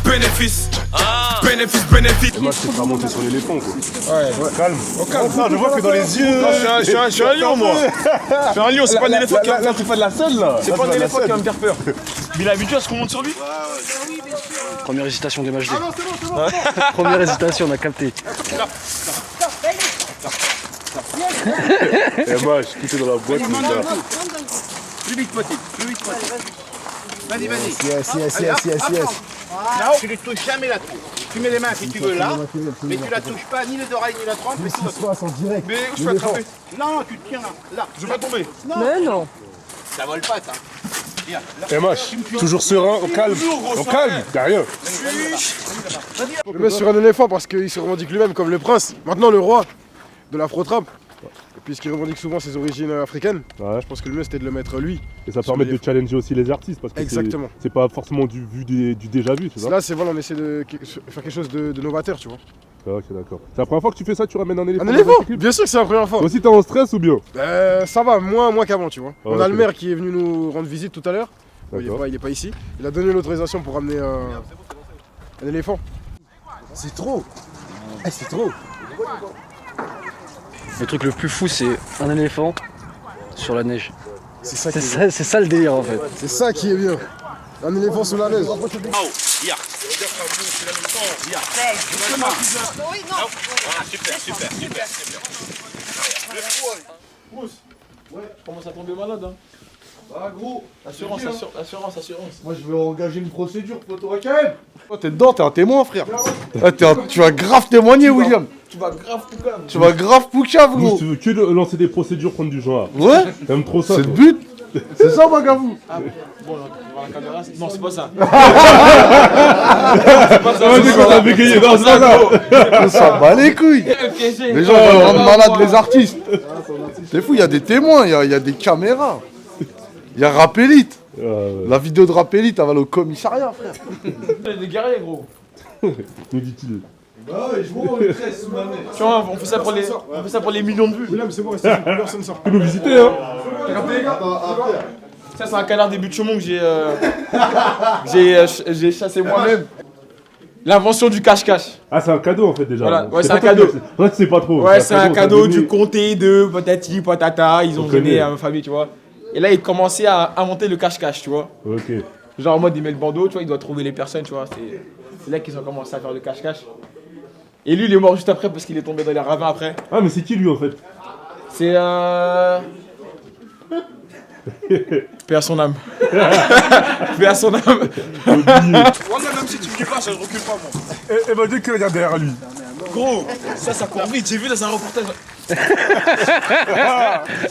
bénéfice. Bénéfice, bénéfice. Moi, je t'ai pas monté sur l'éléphant, quoi. Ouais. Calme. Au calme. Je vois que dans les yeux. Non, je suis un lion, moi. Je suis un lion, c'est pas un éléphant qui va me faire c'est pas de la scène, là. C'est pas un éléphant qui va me faire peur. Mais il est habitué à ce qu'on monte sur lui. Première hésitation des matchs. Première hésitation, on a capté. Eh, moi, je quittais dans la boîte, mon gars. Plus vite, petit. Plus vite, petit. Vas-y, vas-y. Yes. Tu ne touches jamais la trompe. Tu mets les mains si tu veux là, mais tu la touches pas, ni les oreilles, ni la trompe. Mais Mais où je peux attraper? non, tu te tiens là. Là. Je vais pas tomber. Mais non. Ça vole pas, ça. Eh, moi, toujours serein, au calme. Au calme, y'a rien. Je le mets sur un éléphant parce qu'il se revendique lui-même comme le prince. Maintenant, le roi de l'afro-trap. Et puisqu'il revendique souvent ses origines africaines, Ouais. je pense que le mieux c'était de le mettre lui. Et ça permet de challenger aussi les artistes parce que Exactement. c'est pas forcément du déjà vu, tu vois. Là, c'est voilà, on essaie de faire quelque chose de novateur, tu vois. Ah, ok, d'accord. C'est la première fois que tu fais ça, tu ramènes un éléphant. Un dans éléphant tes clips. Bien sûr que c'est la première fois. Toi aussi, t'es en stress ou bien? Ça va, moins qu'avant, tu vois. On a ok. le maire qui est venu nous rendre visite tout à l'heure. Bon, D'accord. il est pas ici. Il a donné l'autorisation pour ramener un éléphant. C'est trop. C'est trop. Le truc le plus fou, c'est un éléphant sur la neige. C'est ça, qui C'est ça le délire en fait. C'est ça qui est bien. Un éléphant sous la neige. Je commence à tomber malade, hein. Ah gros, Assurance. moi je vais engager une procédure pour toi, Kael. Toi t'es dedans, t'es un témoin frère. Ah, tu vas grave témoigner William. Tu vas grave poucave. Tu vas grave poucave Nous, gros. tu veux que lancer des procédures contre du genre. Ouais, T'aimes trop ça. c'est le toi. but. C'est ça Bagavou. Bon, on va la caméra. Non, c'est pas ça. Ah, vas-y, qu'on a bégayé. Non, c'est pas ça. Ça bat les couilles. Les gens vont rendre malades les artistes. C'est fou, il y a des témoins, il y a des caméras. Il y a Rapélite. La vidéo de Rapélite, elle va au commissariat frère. On est des guerriers, gros. Nous dit-il. Bah ouais, je vois une tresse sous la neige. Tu vois, on fait ça pour les millions de vues. William, c'est bon, restez ici, personne ne sort. Tu peux nous visiter, hein. T'as capté? Ça, c'est un canard début de Chaumont que j'ai chassé moi-même. L'invention du cache-cache. Ah, c'est un cadeau en fait déjà. Voilà, ouais, c'est pas un toi cadeau. qui- Toi, tu sais pas trop. Ouais, c'est un cadeau t'as du donné- comté de patati patata. Ils ont On donné connaît. à ma famille, tu vois. Et là, ils commençaient à inventer le cache-cache, tu vois. Ok. Genre en mode, il met le bandeau, tu vois, il doit trouver les personnes, tu vois. C'est là qu'ils ont commencé à faire le cache-cache. Et lui, il est mort juste après parce qu'il est tombé dans les ravins après. Ah, mais c'est qui lui en fait? C'est Paix à son âme. Paix à son âme. Voilà, même si tu me dis pas, ça, je recule pas, moi. Eh ben, dès qu'il regarde derrière lui. Gros, ça court vite. J'ai vu dans un reportage. Il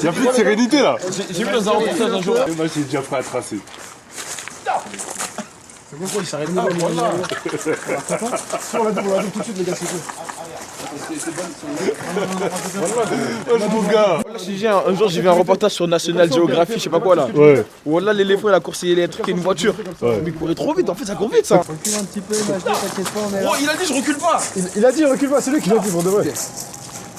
y a plus de sérénité là. J'ai vu dans un reportage un jour. Et moi, j'ai déjà prêt à tracer. Il s'arrête là, voilà. On l'a dit tout de suite, les gars, c'est tout. Oh, mon gars. Je te dis, un jour, j'ai vu un reportage sur National Geographic, je sais pas quoi là. Ouais. Où là, l'éléphant, il a coursé électrique une voiture. Ouais. Mais il courait trop vite, en fait, ça court vite ça. Recule un petit peu, t'inquiète pas, on est là. Oh, il a dit, je recule pas. Il a dit, recule pas, c'est lui qui l'a dit pour de vrai. En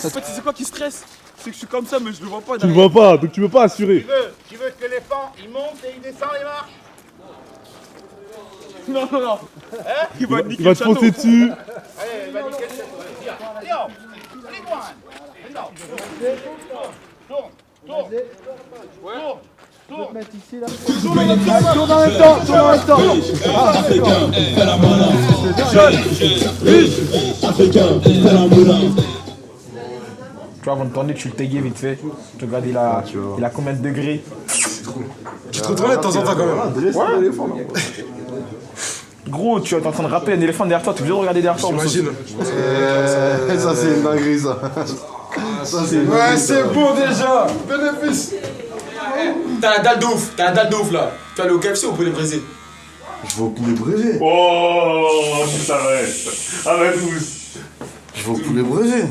fait, c'est quoi qui stresse? C'est que je suis comme ça, mais je le vois pas. Tu le vois pas, donc tu veux pas assurer. Tu veux que l'éléphant il monte et il descend les marches. Non. Il va niquer Il va le te château. foncer dessus. Allez, il va niquer le château. Allez, allez, loin. Tourne en même temps. Tu vois, avant de tourner, tu le taguais vite fait. Tu regardes, il a combien de degrés? Tu te retournais de temps en temps quand même. Gros, tu es en train de rappeler un éléphant derrière toi, tu es obligé de regarder derrière toi. Imagine. Ça c'est une dinguerie ça. Ça c'est une Ouais, dinguerie, c'est ça. bon déjà. Bénéfice. T'as la dalle de ouf, là. Tu vas aller au KFC ou au poulet braisé? Je vais au poulet braisé. Oh, putain, ouais. Ah, bah, tous. Je vais au poulet braisé.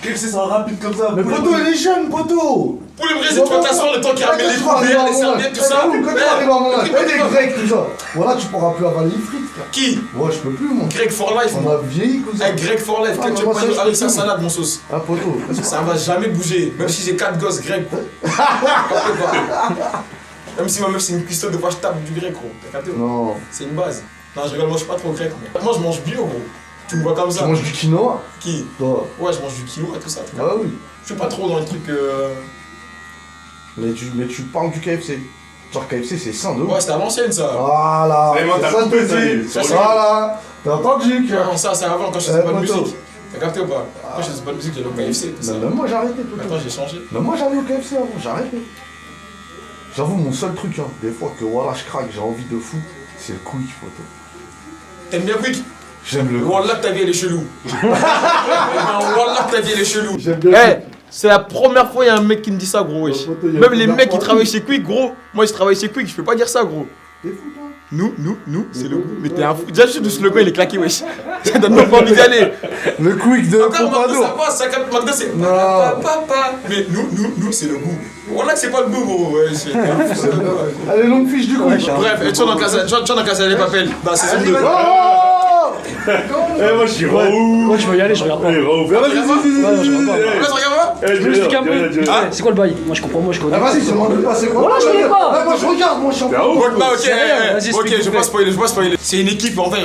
C'est ça rapide comme ça. Mais poteau il est jeune poteau. Poulet braisé, tu vas t'asseoir le temps qu'il ramène les poubelles, les serviettes, tout ça. Quand tu arrives à mon âge, t'es grec tout ça. Voilà, tu pourras plus avaler les frites frère. Qui? Moi je peux plus moi. Greg for life, On moi. a vieilli comme ça. Hey, Greg for life, Ah, quand tu moi, ça, manges je avec peux sa plus. salade, mon sauce. Ah poteau. Ça va jamais bouger, même si j'ai 4 gosses Greg. Même si ma meuf c'est une cuistot, de fois je tape du Greg, gros. T'as capté? Non. C'est une base. Non, je rigole, moi je suis pas trop grec. Moi je mange bio, gros. Tu me vois comme ça. Tu manges du quinoa? Qui? Toi. Ouais, je mange du quinoa et tout ça. Ah oui. Je suis pas trop dans les trucs. Mais tu parles du KFC. Genre KFC c'est sain de ouf. Ouais, c'était à l'ancienne ça. Voilà. Ça, moi, t'as ça coupé, te ça, dit. sur le- Voilà. T'as entendu que. Non, ça c'est avant quand je faisais pas de poteau. musique. T'as capté ou pas? Quand je faisais pas de musique, j'allais au KFC. tout ça. Même moi j'ai arrêté tout. Maintenant j'ai changé. Mais moi j'allais au KFC avant, j'ai arrêté. J'avoue mon seul truc, hein, des fois que voilà je craque, j'ai envie de fou, c'est le quick photo. T'aimes bien Quick? J'aime le quick. Wallah que ta vie elle est chelou. Wallah que ta vie elle est chelou. J'aime bien Eh, c'est la première fois il y a un mec qui me dit ça gros wesh. Même les mecs qui travaillent chez Quick gros, moi je travaille chez Quick, je peux pas dire ça gros. T'es fou toi? Nous, c'est le goût. Mais t'es un fou. Déjà juste le slogan il est claqué wesh. Ça donne pas envie d'y aller. Le quick de Encore McDo ça Pompadour. passe, ça capte McDo c'est Non. papa. Mais nous c'est le goût. Wallah que c'est pas le goût gros wesh. Allez, longue fiche du quick. Bref, et tu vois dans Casa des Papel, dans la saison 2. Eh, moi, je suis Raoult. Moi je veux y aller, je regarde pas. Eh, Raoult. Vas-y, Ouais, je regarde pas. Regarde, regarde pas. Eh, Je m'explique un peu. dis-le. C'est quoi le bail? Moi je comprends, moi je connais. Ah vas-y, demande pas c'est quoi. Voilà, je connais pas. Ah, moi je regarde, moi je suis en Raoult. Ok, bah, ok, C'est rien, vas-y, ok, explique, je vais pas spoiler, C'est une équipe, en fait, ils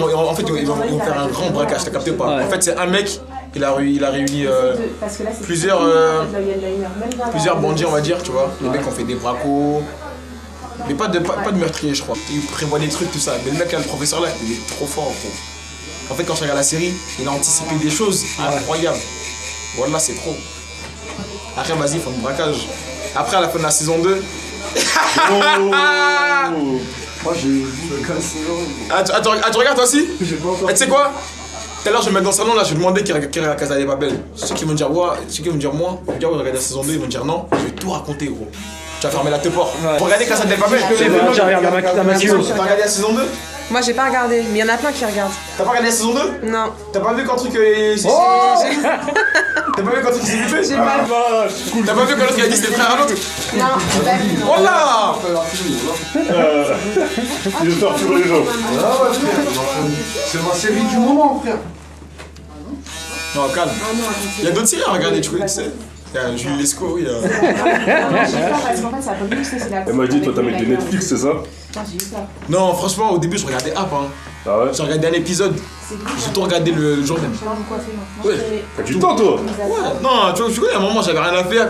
vont faire un grand braquage, t'as capté ou pas? Ouais. En fait, c'est un mec, il a réuni plusieurs bandits, on va dire, tu vois. Les mecs ont fait des bracos, mais pas de meurtriers, je crois. Ils prévoient des trucs, tout ça. Mais le mec, là, le professeur, là, il est trop fort, gros. En fait, quand je regarde la série, il a anticipé des choses incroyables. Voilà, c'est trop. Après, vas-y, ils font le braquage. Après, à la fin de la saison 2, Moi j'ai le casse. tu regardes toi aussi? Tu sais quoi? Tout à l'heure, je vais me mettre dans le salon, là, je vais demander qui regarde la Casa des Papel. Ceux qui vont dire ouais, ceux qui vont dire moi, je vais dire ouais, regarde la saison 2, ils vont dire non. Je vais tout raconter, gros. Tu vas fermer la porte. Pour regarder Casa des Papel, Je regarde la Mathieu. T'as regardé la saison 2? Moi j'ai pas regardé, mais il y en a plein qui regardent. T'as pas regardé la saison 2? Non. T'as pas vu qu'un truc. T'as pas vu qu'un truc s'est fait? J'ai pas. T'as pas vu qu'un autre il a dit c'était frère à l'autre? Non, j'ai pas vu. Voilà! Il veut torturer les gens. Ah ouais, frère. C'est ma série du moment, frère. Non, calme. Il y a d'autres séries à regarder, tu sais. Il y a Jules Lescaut, il y a. Non, j'ai peur parce qu'en fait ça a pas vu, c'est la. Elle m'a dit, toi, t'as mis des Netflix, c'est ça? Putain, j'ai eu peur. Non, franchement, au début, je regardais App. Hein. Ah ouais? J'ai regardé un épisode. J'ai tout regardé le jour même. Je sais pas pourquoi faire. Moi, Ouais. T'as du temps, toi? Ouais, non, tu vois, à un moment, j'avais rien à faire.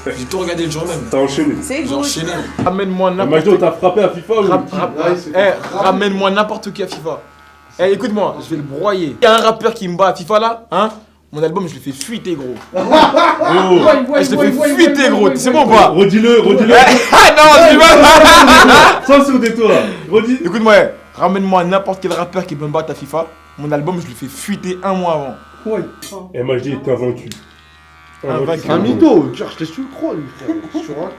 J'ai tout regardé le jour même. T'as enchaîné. C'est J'ai good. enchaîné. Ramène-moi n'importe Imagine, t'as frappé à FIFA ou? Ramène-moi n'importe qui à FIFA. Eh, écoute-moi, je vais le broyer. Il y a un rappeur qui me bat à FIFA là, hein? Mon album, je le fais fuiter, gros. Oh! Eh, je le fais fuiter, gros. C'est bon ou pas? Redis-le. Ah non, je dis pas. Sans sur des toits. Redis. Écoute-moi, ramène-moi n'importe quel rappeur qui peut me battre à FIFA. Mon album, je le fais fuiter un mois avant. Eh, moi, je dis, t'es invaincu. Invaincu. Un mytho, je te suis le crois, lui, frère. Qu'est-ce que tu racontes?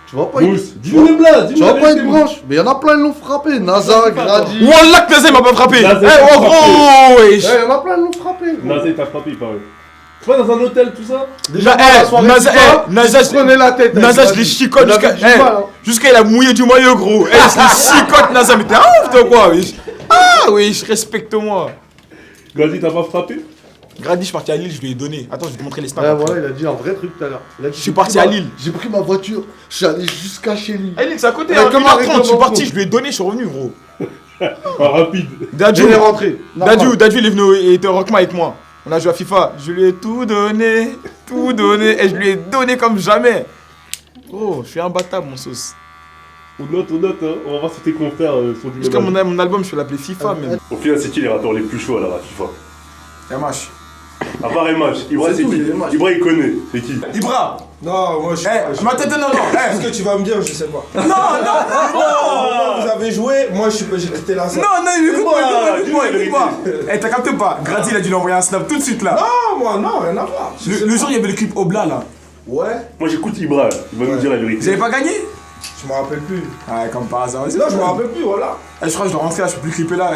Tu vas pas Mousse, dis-nous les blagues, Tu vas pas être branche, mais y'en a plein qui l'ont frappé. NASA, Grady. Wallah que Nazem m'a pas frappé. Nazem Eh, t'a oh gros, wesh. Y'en a plein qui l'ont frappé. Nazé, t'as frappé, il paraît. C'est pas dans un hôtel, tout ça? Déjà, Nasa, prenez la tête. Nasa, je l'ai chicote jusqu'à il a mouillé du maillot, gros. Eh, je l'ai chicote, Nasa, mais t'es un ouf, toi, quoi, wesh. Ah, wesh, respecte-moi. Grady, t'as pas frappé? Grady, je suis parti à Lille, je lui ai donné. Attends, je vais te montrer les snaps. Ouais, après. voilà, il a dit un vrai truc tout à l'heure. Je suis parti à Lille. J'ai pris ma voiture, je suis allé jusqu'à chez lui. Eh, Lille, c'est à côté, Ouais, hein, comme 1h30, je suis un parti, con. je lui ai donné, je suis revenu, gros. Ah, rapide. Dadju, Il est rentré. Dadju, il est venu, il était au Rockman avec moi. On a joué à FIFA, je lui ai tout donné, et je lui ai donné comme jamais. Gros, je suis imbattable, mon sauce. On note, hein. On va voir si tes confrères sont du Jusqu'à même âge. mon album, je vais l'appeler FIFA, même. Au final, c'est qui les rappeurs les plus chauds alors à FIFA? MH. À part MH, Ibra, C'est c'est tout, qui? il est MH. Ibra, il connaît. C'est qui? Ibra. Non, moi je. Eh, ma tête, non. Ce que tu vas me dire, je sais pas. Non. Vous avez joué, moi j'ai quitté la salle. Non, écoute-moi. dis-moi. Eh, t'as capté ou pas? Grady, il a dû lui envoyer un snap tout de suite là. Non, moi non, rien à voir. Le jour, il y avait le clip Obla là. Ouais, Moi, j'écoute Ibra, il va nous dire la Vous vérité. avez pas gagné? je me rappelle plus. Ouais, comme par hasard. Non, je me rappelle plus, voilà. Eh, je crois que je dois rentrer là, je peux plus clipper là.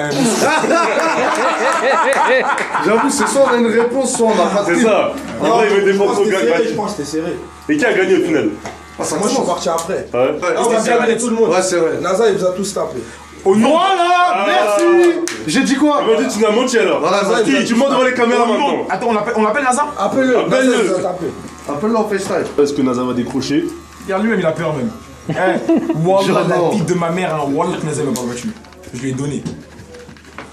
J'avoue, c'est soit on a une réponse, soit on a pas de C'est clip. ça. Non, Ibra, il veut je défendre pense son que gars c'était serré, je gratuit. pense que c'était serré. Et qui a gagné au final? Moi je suis parti après. Ouais. On va bien tout le monde. Ouais, c'est vrai. NASA il vous a tous tapé. Au nom. Voilà, merci. J'ai dit quoi? Il m'a dit, tu nous as menti alors. Voilà, Qui? Tu montes devant les caméras maintenant. Attends, on l'appelle Nazar? Appelle-le, NASA Appelle-le. il vous a tapé. Appelle-le en FaceTime. Est-ce que Nazar va décrocher? Regarde lui-même, il a peur même. Eh, Wallah, la Genre. vie de ma mère, hein. Wallah que Nazar m'a pas battu. Je lui ai donné.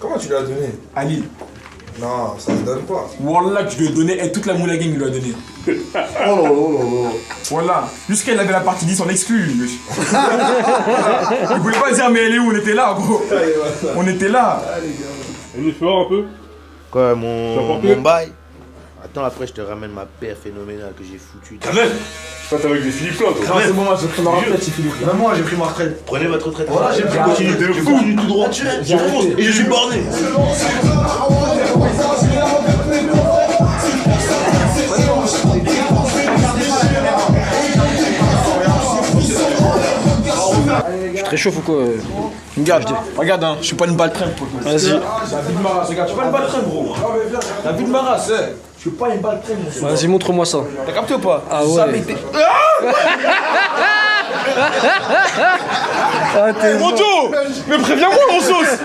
Comment tu lui as donné? Ali. Non, ça se donne pas. Wallah, je lui ai donné, et toute la moula gang lui a donné. Oh là là là là. Voilà. Jusqu'à il avait la partie 10 en exclu, lui. wesh. Il voulait pas dire, mais elle est où? On était là, gros. On était là. On est fort un peu. Quoi, T'as mon porté bail? Attends, après, je te ramène ma paire phénoménale que j'ai foutue. Quand même. Toi, t'es avec des Philippe là, toi. C'est bon, moi, j'ai pris ma retraite, c'est Philippe. Même moi, j'ai pris ma retraite. Prenez votre retraite. Voilà, j'ai continue tout droit. Je fonce et je suis borné. Je suis très chaud, faut quoi Regarde, hein, je suis pas une balle train, pote. Vas-y. La vie de Maras, regarde, je suis pas une balle train, gros. La vie de Maras, je suis pas une balle train, mon frère. Vas-y, montre-moi ça. T'as capté ou pas? Ah ouais. Jamais été... Mon Joe, mais préviens-moi, mon sauce.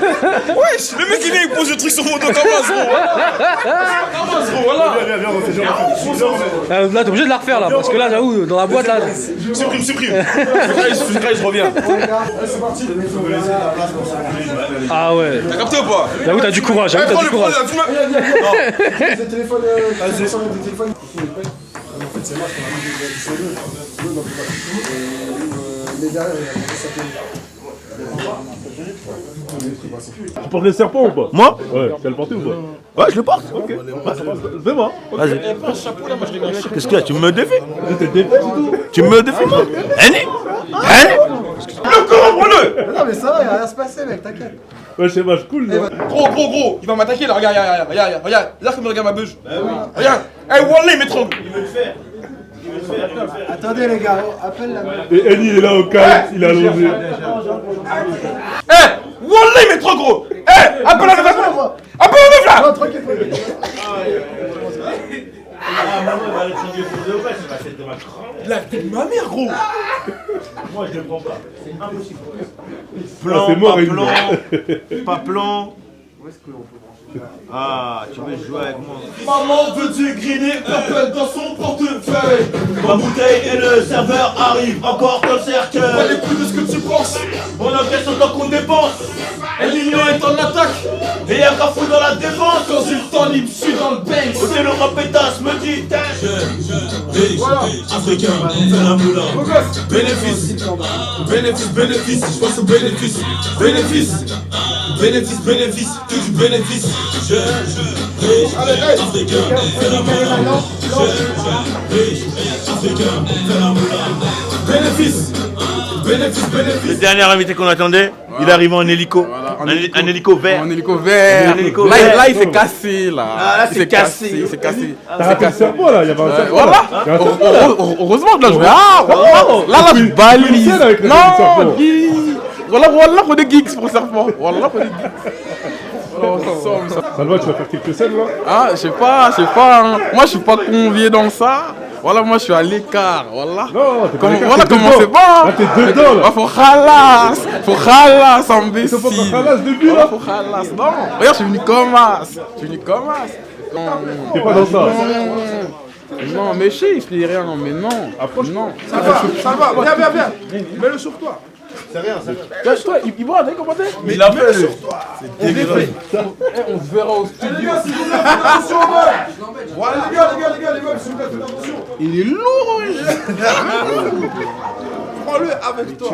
Wesh, le mec il vient, il pose le truc sur mon dos comme ça, gros. Voilà. Là, t'es obligé de la refaire là, parce que là, j'avoue, dans la boîte là. Supprime. Je reviens. Ah ouais. T'as capté ou pas? J'avoue, t'as du courage, j'avoue, t'as du courage. Tu portes les serpents ou pas? Moi? Ouais, tu vas le porter ou pas? Ouais, je le porte. Ok. Fais-moi. Vas-y. Qu'est-ce qu'il y a? Tu me défies? T'es défait, c'est tout. Tu me défies, moi? Le corps, prends-le. Non mais ça va, y'a rien à se passer mec, t'inquiète. Ouais, c'est vache cool, non? Gros, il va m'attaquer là, regarde. Regarde comme il regarde ma beuge. Regarde. Eh, Wallah, il m'étrangle. Attendez les gars, appelle la meuf. Et Annie, il est là au calme, il est allongé. Eh, Wallah, il m'étrangle, gros. Eh, appelle la meuf là. Appelle la meuf là. Tranquille. La tête de ma mère, gros. Ah, c'est mort, il Pas plan. Ah, tu veux jouer avec moi? Maman veut du griller, purple dans son portefeuille. Ma bouteille et le serveur arrivent encore dans le cercueil. Pas les coups de ce que tu penses. On encaisse autant qu'on dépense. Et l'union est en attaque. Et y'a Rafou dans la défense. Quand j'ai le temps libre, je suis dans le bench. Côté le rapétasse me dit Africain, fais la moula. Bénéfice, je pense au bénéfice. Bénéfice, que du bénéfice. Africain, fais la moula. Africain, fais la moula. Bénéfice. Le dernier invité qu'on attendait, il est arrivé en hélico. Un hélico vert. Un hélico vert. Là il s'est cassé là. Ah, là, c'est cassé. Il s'est cassé. T'as raté le serpent là, il y avait un serpent. Voilà. Heureusement que là je vais. Ah là je balise. Non. Voilà, pour des geeks pour le serpent. Voilà pour des geeks. Salva, tu vas faire quelques scènes là? Ah, je sais pas. Hein. Moi je suis pas convié dans ça. Voilà, moi je suis à l'écart, voilà. Non, t'es pas l'écart, voilà t'es comment dedans. c'est bon. Là, t'es dedans là. Faut khalas, imbécile. Faut pas khalas depuis Voilà, là. faut khalas. Non, regarde, je suis venu comme as. T'es pas dans ça. Non, mais je explique rien, non, mais non. Approche. Non. Ça va, viens. Mets-le sur toi. Cache-toi, il voit, t'as commenté. Mais il a fait sur toi. On se verra au studio. Les gars, s'il vous plaît, faites attention, voilà, les gars, s'il vous plaît, faites attention. Il est lourd, oui. Prends-le avec toi.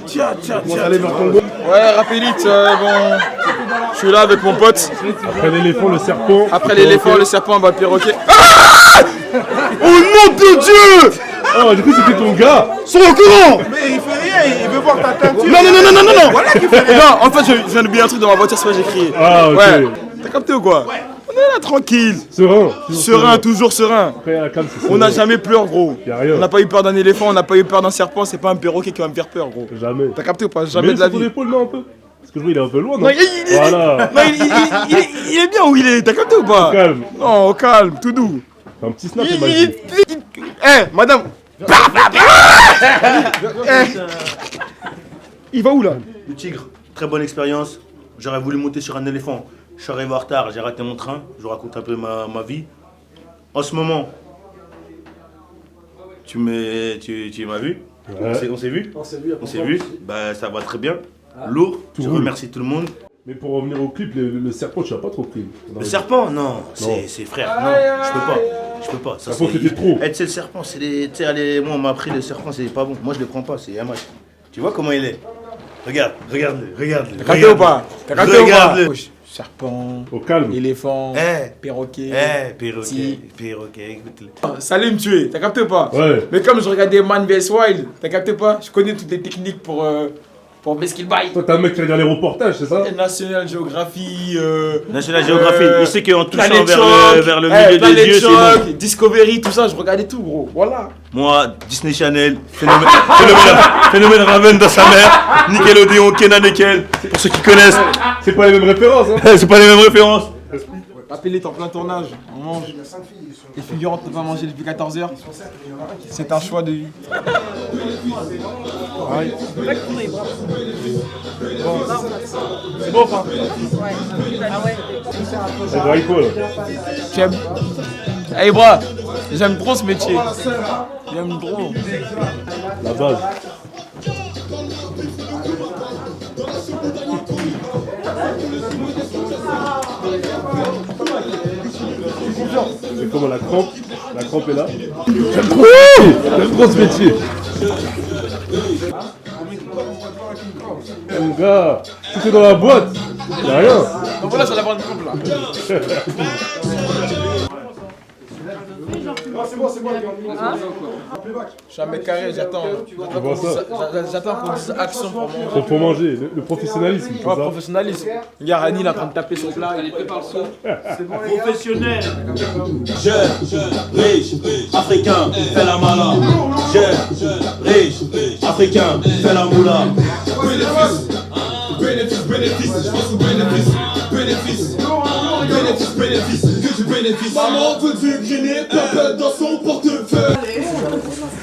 Tiens. Ouais, Rapélite, bon. Je suis là avec mon pote. Après l'éléphant, le serpent. Après l'éléphant, le serpent, bah, le perroquet. Oh nom de Dieu! Oh, du coup, c'était ton gars! Sont au courant! Mais il fait rien, il veut voir ta teinture. Non! Voilà qu'il fait rien. Non, en fait, je viens d'oublier un truc dans ma voiture, c'est pas j'ai crié. Ah, ok. Ouais. T'as capté ou quoi? Ouais. On est là tranquille. Serein. Toujours serein. Après, à la calme, c'est On n'a jamais peur, gros. Y'a rien. On n'a pas eu peur d'un éléphant, on n'a pas eu peur d'un serpent, c'est pas un perroquet qui va me faire peur, gros. Jamais. T'as capté ou pas? Jamais de la vie. Ton épaule, non, un peu? Parce que je vois, il est un peu loin, non? Non, Voilà. Non, il est bien où il est, t'as capté ou pas? Au calme. Non, au calme, tout doux. Un petit snap, il m'a dit. Eh, madame. Il va où là? Le tigre, très bonne expérience. J'aurais voulu monter sur un éléphant. Je suis arrivé en retard, j'ai raté mon train. Je vous raconte un peu ma vie. En ce moment, tu m'as vu? On s'est vu? On s'est vu. On s'est vu? Bah ça va très bien. Lourd. Je remercie tout le monde. Mais pour revenir au clip, le serpent, tu l'as pas trop pris. Le serpent, non, c'est frère, non, je peux pas. Ça, serpent, c'était trop. Tu sais, le serpent, c'est les. Tu sais, moi, on m'a appris le serpent, c'est pas bon. Moi, je le prends pas, c'est un match. Tu vois comment il est? Regarde-le. T'as capté ou pas? Regarde-le. Serpent, Au calme. éléphant, perroquet. Perroquet, écoute-le. Ça allait me tuer, t'as capté ou pas? Ouais. Mais comme je regardais Man vs Wild, t'as capté pas? Je connais toutes les techniques pour Basketball Ball. Toi, t'es un mec qui regarde les reportages, c'est ça? National Geography. National Geography, il sait qu'en touchant vers le milieu Planet des yeux, c'est bon. Discovery, tout ça, je regardais tout, gros. Voilà. Moi, Disney Channel, phénomène Raven dans sa mère, Nickelodeon, Kenan et Kel, pour ceux qui connaissent. C'est pas les mêmes références, hein? C'est pas les mêmes références. Appelé en plein tournage, on mange. Les figurantes ne peuvent pas manger depuis 14h. C'est un choix de vie. C'est bon, pas? C'est Draco, là. J'aime. Hey, bras, j'aime trop ce métier. J'aime trop. La base. C'est comment la crampe est là. J'aime trop ce métier. Mon gars, tout est dans la boîte. Y'a rien. Donc voilà, ça va avoir une crampe là. C'est bon, Je suis un mec carré, j'attends. J'attends qu'on dise action pour manger. Pour manger, le professionnalisme. Ouais, professionnalisme. Regarde, Rani, il est en train de taper son plat, il prépare le son. Professionnel. Jeune, riche, africain, fais la mala. Jeune, riche, africain, fais la moula. Bénéfice. Maman veut du grenier, peuple dans son portefeuille.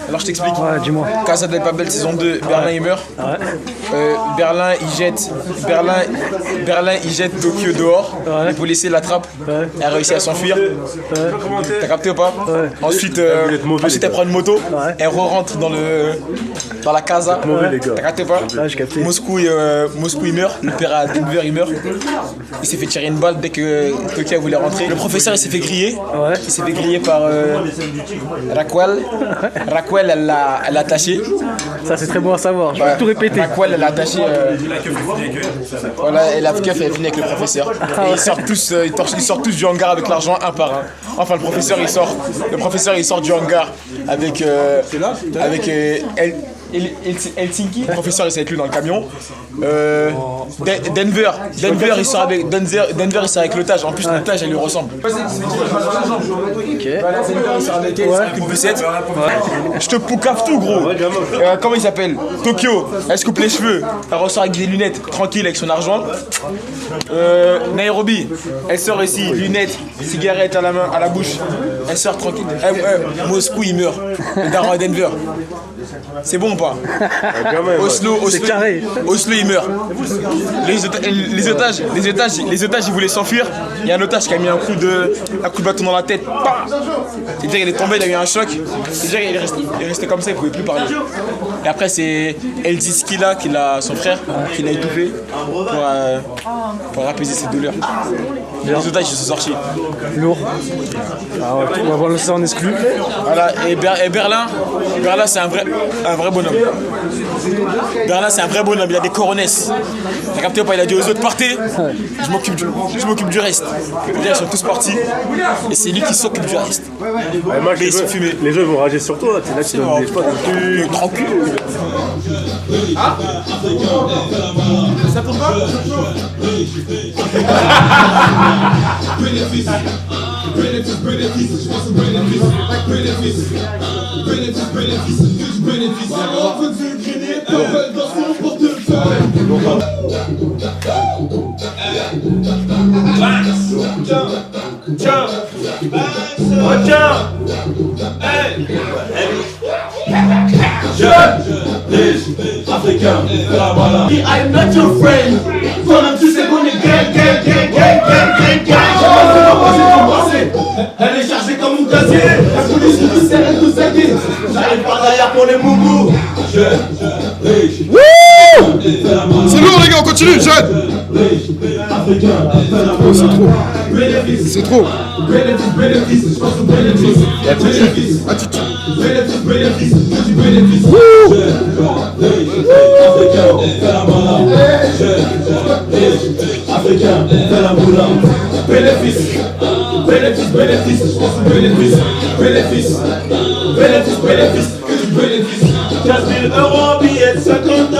Alors je t'explique. Ouais, dis-moi. Casa del Papel saison 2, Berlin il meurt. Berlin il jette Tokyo dehors pour laisser la trappe. Elle a réussi à s'enfuir. T'as capté ou pas? Ensuite elle prend une moto. Elle re-rentre dans la casa. T'as capté ou pas? Moscou il meurt. Le père à Denver il meurt. Il s'est fait tirer une balle dès que Tokyo voulait rentrer. Le professeur il s'est fait griller. Il s'est fait griller par Raquel, elle l'a attaché. Ça c'est très bon à savoir, je vais tout répéter. Raquel, elle l'a attaché. Voilà, et la keuf elle est finie avec le professeur. Et ils sortent tous du hangar avec l'argent un par un. Enfin le professeur il sort du hangar avec Helsinki. Le professeur il s'est avec lui dans le camion. Denver il sort avec l'otage. En plus l'otage elle lui ressemble. Denver il sort avec une poussette. Je te poucave tout gros. Comment il s'appelle? Tokyo, elle se coupe les cheveux. Elle ressort avec des lunettes, tranquille avec son argent. Nairobi, elle sort ici, lunettes, cigarette à la main, à la bouche. Elle sort tranquille. Moscou il meurt. Daron à Denver. C'est bon ou pas? Oslo il meurt. Les otages ils voulaient s'enfuir. Il y a un otage qui a mis un coup de bâton dans la tête. C'est-à-dire qu'il est tombé, il a eu un choc. C'est-à-dire il est resté comme ça, il pouvait plus parler. Et après c'est Elziski là, son frère, qui l'a étouffé pour apaiser ses douleurs. Les otages ils sont sortis. Lourd. Ah ouais, on va voir ça en exclu. Voilà, et Berlin c'est un vrai bonhomme. Berlin c'est un vrai bonhomme, il a des coronesses. T'as capté ou pas? Il a dit aux autres partez, je m'occupe du reste. Ils sont tous partis et c'est lui qui s'occupe du reste. Mais ils sont fumés. Les gens vont rager sur toi, c'est là que tu donnes des spots. Tranquille. Ah ça tourne pas? Africain, I'm not your friend. Toi-même tu sais qu'on est gang. Elle est chargée comme dans mon casier. La police nous serre et nous aiguise. J'arrive par derrière pour les moumous. Riche. C'est lourd les gars, on continue, jeune. Oh, c'est trop. C'est trop. Bénéfice, je pense au bénéfice. Attitude. Bénéfice, je dis bénéfice. Africain, fais la moula. Bénéfice, je pense au bénéfice. Bénéfice, que du bénéfice. 15 000 € en billets de 50